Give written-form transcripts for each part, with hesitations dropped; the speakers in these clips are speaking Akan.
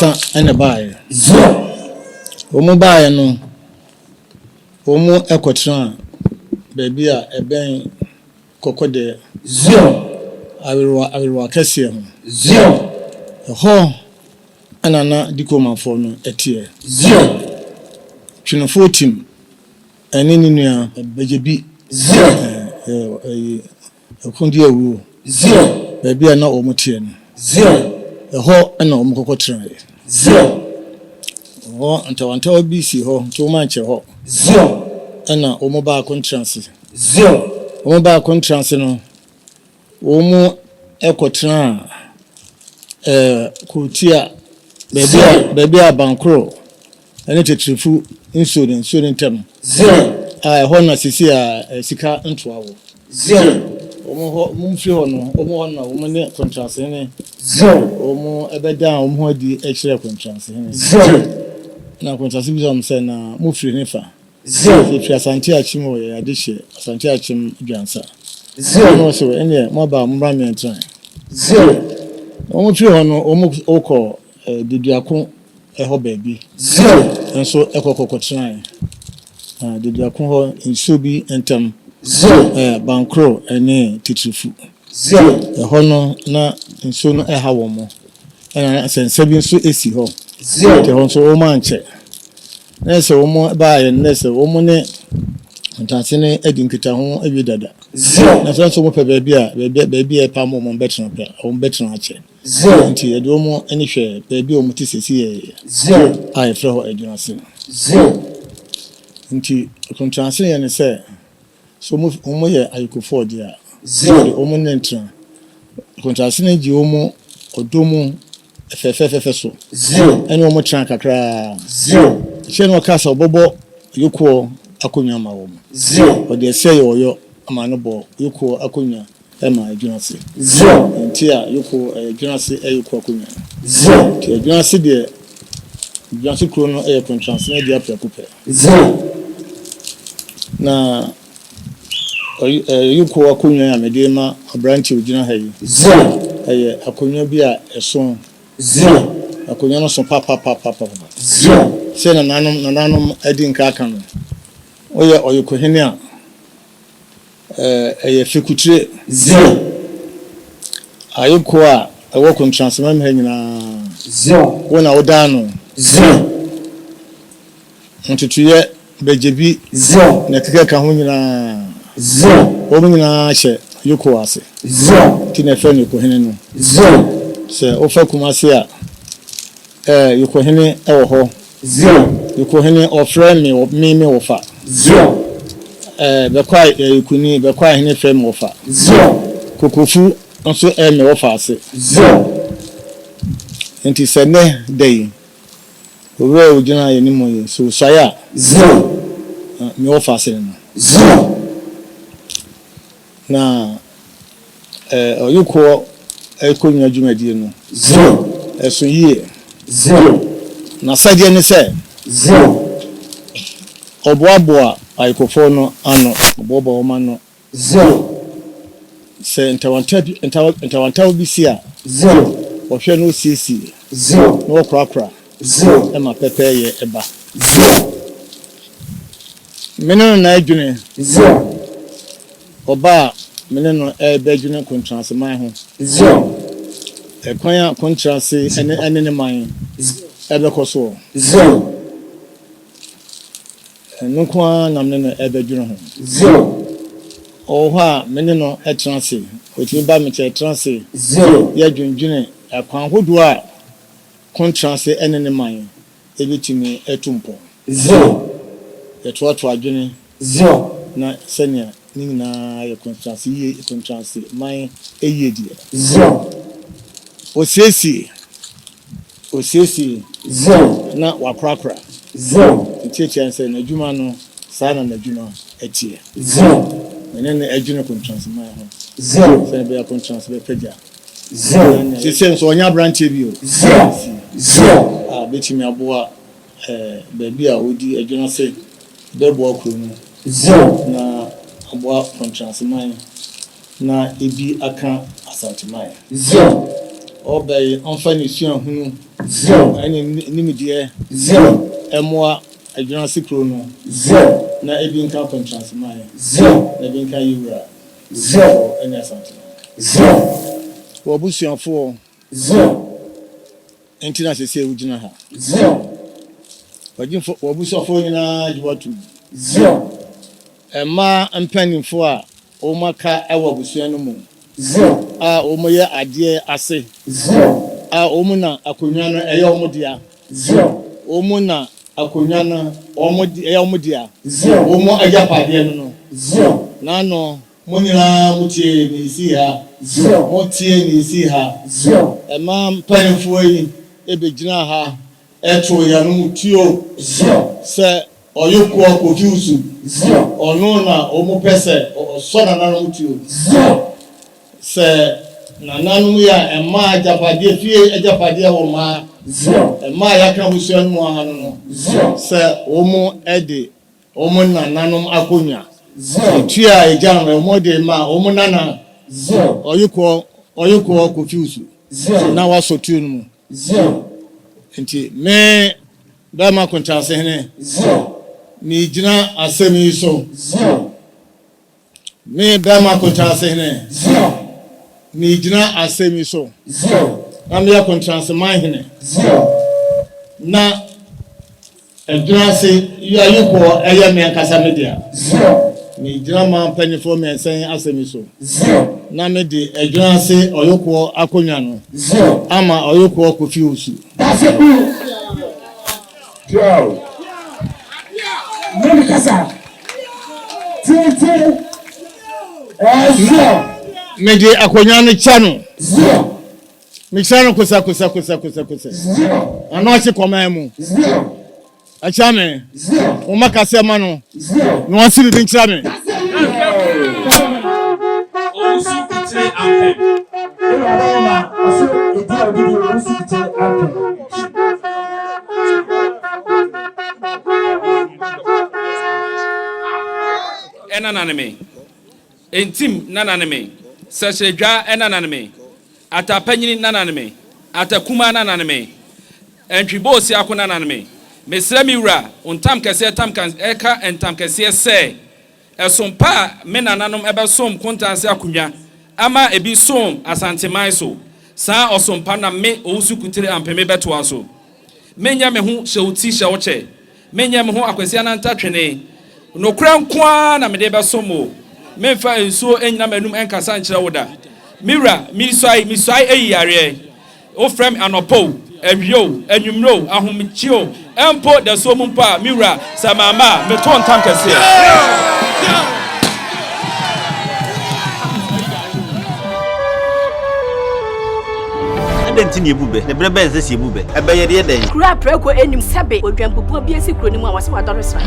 miensa ene bae omo bae no omo ekotran baby a eben kokode awirwa kese ho anana dikomanfo no etie twinofo team ene ni nua bejebi okundi awu baby a na omo tie no ho ana omo kokotran ho ntawanta bc ho to manche ho ana omo ba contranse omo ba contranse no omo ekotran kutia baby a bankro ene tetrifu insurance tem ho na sisi a sika ntoawo omo mumfi ho no omo na omo ne contranse ne omo ebeda omo ho di ekire contranse ne na contranse bi am say na mufri ne fa Twi Asante achimo ya adihye Asante achim dwansa no so ene mo ba mbra me entran omo fi ho no omo okọ diduako eho baby enso ekokokotran diduako ho inso bi entam bankro ene titrifu eho no na inso no eha wo mo ena sense bi nso esi ho te ho so o manche nese omo baaye nese omo ne ntase ne edinkita ho ewi dada na so mo pe baby e pa mo betran pe o betran ache nti edo mo eni hwe baby omo ti sesi ye ai fro ho edunase nti contranse ye ne se so omo ye ayikofo dia omo ne ntran contranse ne ji omo odomo efefefefe so eni omo tran kakra Cheno kasa obobo yuko akonya mawo o de se yoyo amano bo yuko akonya ema adwunase nti a yuko adwunase yuko akonya ti adwunase de adwunase kro no contranse na dia prekope na yuko akonya amede ma abranti ogina hayi akonya bi a eson akonya no so papa se na nanom edinka aka no oyekohene a fekutire ayiko a ewo contransema me nyina wona odano ntutuye bejebi na keka ho nyina wo nyina hye yiko ase tina fe ne kohene no se ofa kumase a yokohene ewo ho yokohene ofre me ofa bekwai hene frame ofa kokofu nso me ofa ase enti se ne dey owe ojina ye ni moye so saya me ofa ase no na oyuko ekonya dwumadie no eso yie na sadie ne se oboaboa ayikofo no ano obobo o mano se ntawanta obisi a ohwe no sisi no krakra ema pepe ye eba meneno na adwune oba meneno bedwune contranse man ho ekwanya contranse ene ne man ebekoso nukwa na meneno bedwune ho oha meneno etranse oti ba me che transe ya dwundwune akwan hodo a contranse ene ne man ebetimi etumpo eto adwene na senia nina ya contranse man eyedi osesi na wakrakra tietianse na dwuma no sana na dwuma etie menene adwune contranse man ho se be ya contranse be pedia se so onya branch bi o betimi aboa baby a odi adwuna se bebo akuru no na aboa contranse man na ebi aka asante man obey onfa ni suan hunu 0 ani nimidie 0 emwa Edwenase kro no 0 na ebi nka contrast mai 0 na ebi nka yura 0 ene Asante 0 wo busuafo 0 entina sese ewugina ha 0 wajimfo wo busuafo nyina jiwatu 0 Emma mpanimfo a o maka ewo busua no mu 0 a o moye ade ase 0 a o mu na akonwa no eye o mudia 0 o mu na akonwa no o mu eye o mudia 0 o mu ajapade no 0 na no munyina mutie ni si ha 0 mutie ni si ha 0 Emma mpanimfo yi ebegina ha eto ya no mutio 0 se oyoko kofiusu 0 ono na omo pese so na nanu mutio 0 se na nanu ya Emma ajapade fie ajapade wo ma 0 Emma ya ka husuan mu anu no 0 se omo ede omo na nanu akonya 0 tia ejan omo de ma omo nana 0 oyoko kofiusu 0 na wasotu no 0 nti me ba ma Kuntanase hene 0 mi jina asemi so 0 me ba ma Kuntanase hene 0 mi jina asemi so 0 na me Kuntanase man hene 0 na Edwenase yayiko eye me ankasa media 0 mi jina ma panifo me sen asemi so 0 na me de Edwenase oyoko akonya no 0 ama oyoko kofi usu that's it. Yo. Mimi kasa. Tete. 0. me de akonya no chano 0. mi chano kusa 0. ano chi koma mu 0. achame 0. o makase ma no 0. no asiri bi nchame Enaname entim nananame seshedwa enaname atapanyini nananame atakuma nananame entwibosi akona nananame mesrami wura ontam kese tam kan eka entam kese se esompa me nananom ebesom Kuntanase akunwa ama ebi som Asante maiso sa osompa na me owusu kutire ampeme beto aso menya me hu shewuti shewoche menya me hu akwesi ananta twene no kura nkwa na me de besomo memfa enso enyina manum enkasa nkyere woda mira miswai eyare o frem anopo ewio enwumro ahomchio empo de so mumpa mira samama me ton tam kase Dentini ebube ne brebe nse ebube ebeye de den kura preko enim sebe odwambubu bi esi kuro ni mu awase wadoresa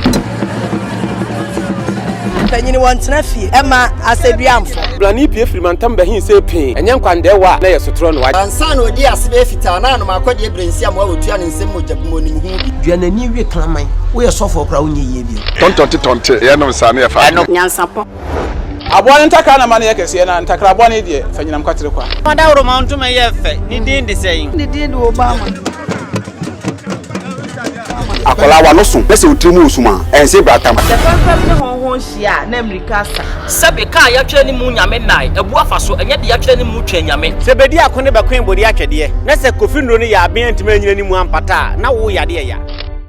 tanyini wantena fie ema aseduamfo blani pie frimantam behin se pin enye nkwande wa na yesotro no wa ansan odi asebe fita na anum akode brensi am wa otua ne nsem mojabu onim hu bi duanani wie klaman wo ye sofo kra wo nye yie bi tontonte ye no sane ye fa NYANSAPO abone ntaka na mane yakese na ntakra abone die fanyinam kwatere kwa mada woro ma ntuma ye fe ni din de sein ni din de Obama akola wa no so pese otrimu osuma ense bratam the first ne honhon hia na America sabe ka ya twere ni mu nyame nai ebu afaso enye de ya twere ni mu twa nyame sebedi akone bekwen bodi atwede na se kofi nro ne ya aben ntima nyina ni mu ampata na wo yade ya